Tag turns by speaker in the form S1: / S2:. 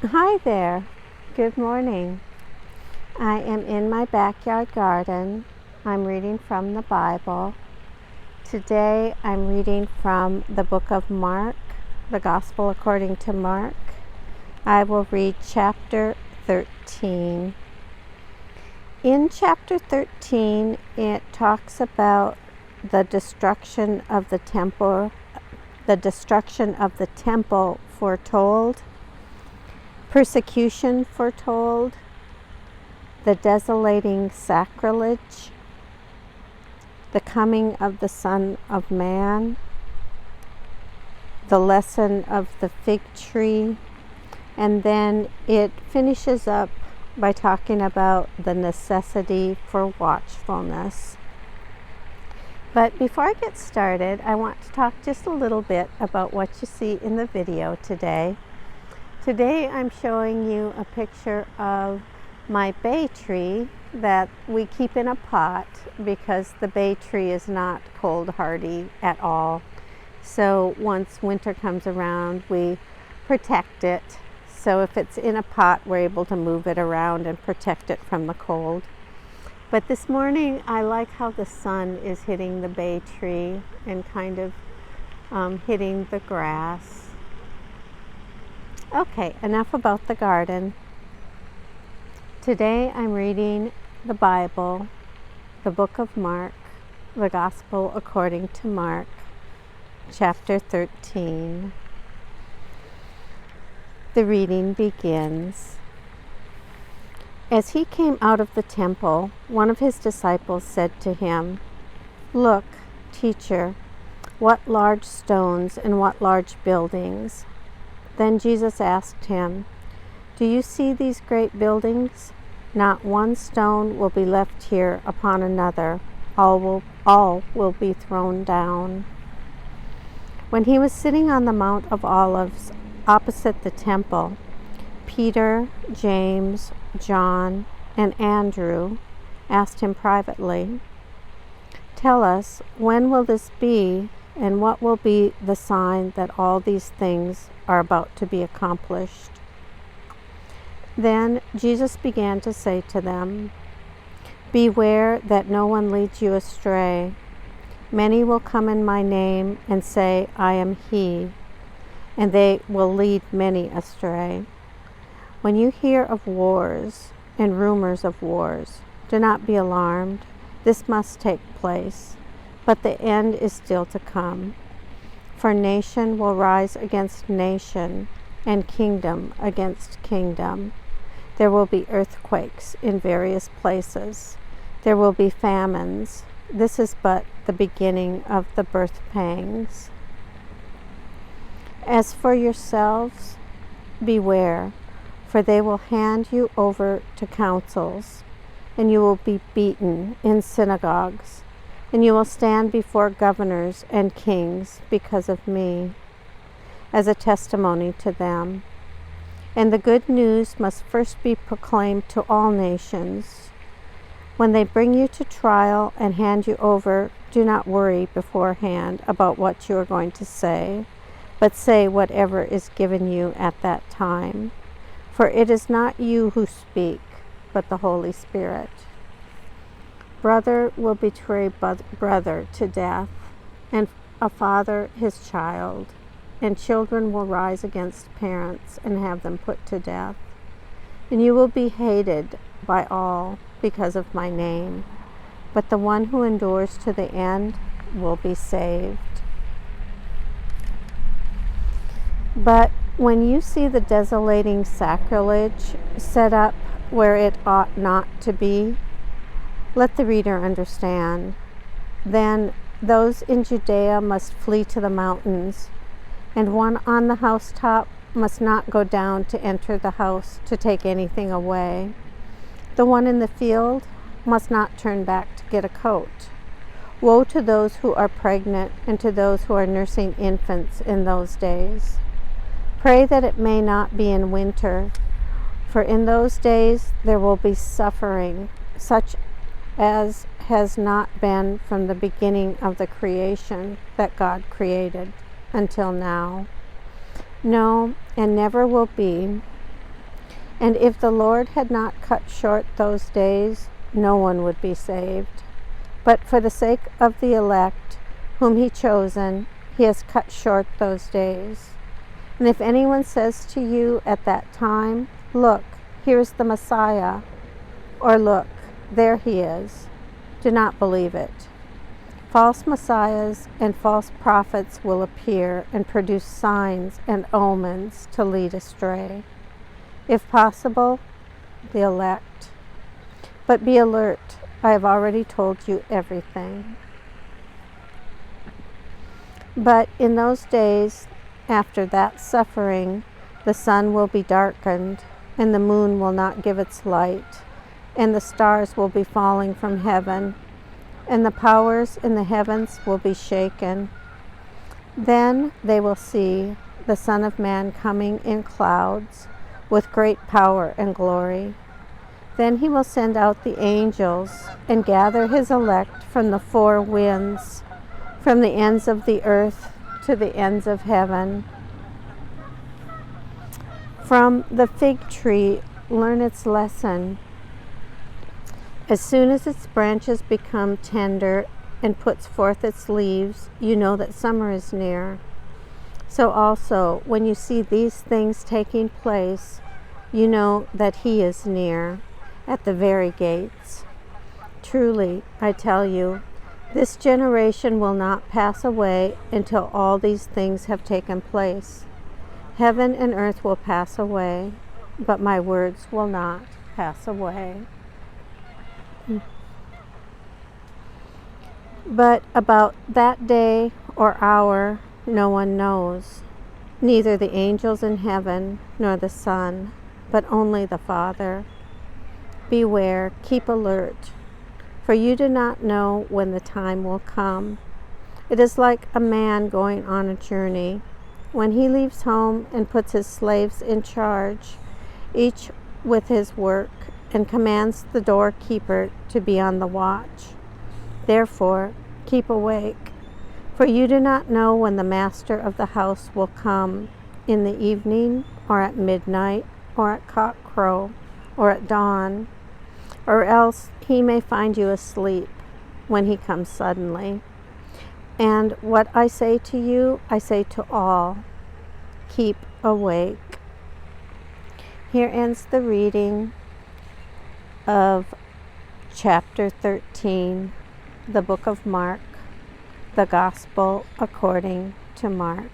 S1: Hi there. Good morning. I am in my backyard garden. I'm reading from the Bible. Today I'm reading from the book of Mark, the Gospel according to Mark. I will read chapter 13. In chapter 13, it talks about the destruction of the temple foretold, persecution foretold, the desolating sacrilege, the coming of the Son of Man, the lesson of the fig tree, and then it finishes up by talking about the necessity for watchfulness. But before I get started, I want to talk just a little bit about what you see in the video today. Today I'm showing you a picture of my bay tree that we keep in a pot because the bay tree is not cold hardy at all. So once winter comes around, we protect it. So if it's in a pot, we're able to move it around and protect it from the cold. But this morning, I like how the sun is hitting the bay tree and kind of hitting the grass. Okay, enough about the garden. Today I'm reading the Bible, the book of Mark, the Gospel according to Mark, chapter 13. The reading begins. As he came out of the temple, one of his disciples said to him, "Look, teacher, what large stones and what large buildings." Then Jesus asked him, "Do you see these great buildings? Not one stone will be left here upon another. All will be thrown down." When he was sitting on the Mount of Olives opposite the temple, Peter, James, John, and Andrew asked him privately, "Tell us, when will this be, and what will be the sign that all these things are about to be accomplished?" Then Jesus began to say to them, "Beware that no one leads you astray. Many will come in my name and say, 'I am he,' and they will lead many astray. When you hear of wars and rumors of wars, do not be alarmed. This must take place, but the end is still to come. For nation will rise against nation, and kingdom against kingdom. There will be earthquakes in various places. There will be famines. This is but the beginning of the birth pangs. As for yourselves, beware, for they will hand you over to councils, and you will be beaten in synagogues, and you will stand before governors and kings because of me, as a testimony to them. And the good news must first be proclaimed to all nations. When they bring you to trial and hand you over, do not worry beforehand about what you are going to say, but say whatever is given you at that time. For it is not you who speak, but the Holy Spirit. Brother will betray brother to death, and a father his child, and children will rise against parents and have them put to death. And you will be hated by all because of my name, but the one who endures to the end will be saved. But when you see the desolating sacrilege set up where it ought not to be, let the reader understand. Then those in Judea must flee to the mountains, and one on the housetop must not go down to enter the house to take anything away. The one in the field must not turn back to get a coat. Woe to those who are pregnant and to those who are nursing infants in those days. Pray that it may not be in winter, for in those days there will be suffering, such as has not been from the beginning of the creation that God created until now. No, and never will be. And if the Lord had not cut short those days, no one would be saved. But for the sake of the elect, whom he chosen, he has cut short those days. And if anyone says to you at that time, "Look, here is the Messiah," or "Look, there he is," do not believe it. False messiahs and false prophets will appear and produce signs and omens to lead astray, if possible, the elect. But be alert, I have already told you everything. But in those days, after that suffering, the sun will be darkened, and the moon will not give its light, and the stars will be falling from heaven, and the powers in the heavens will be shaken. Then they will see the Son of Man coming in clouds with great power and glory. Then he will send out the angels and gather his elect from the four winds, from the ends of the earth to the ends of heaven. From the fig tree, learn its lesson. As soon as its branches become tender and puts forth its leaves, you know that summer is near. So also, when you see these things taking place, you know that he is near, at the very gates. Truly, I tell you, this generation will not pass away until all these things have taken place. Heaven and earth will pass away, but my words will not pass away. But about that day or hour no one knows, neither the angels in heaven nor the Son, but only the Father. Beware, keep alert, for you do not know when the time will come. It is like a man going on a journey. When he leaves home and puts his slaves in charge, each with his work, and commands the doorkeeper to be on the watch. Therefore, keep awake, for you do not know when the master of the house will come, in the evening, or at midnight, or at cockcrow, or at dawn, or else he may find you asleep when he comes suddenly. And what I say to you, I say to all, keep awake. Here ends the reading of chapter 13, the book of Mark, the Gospel according to Mark.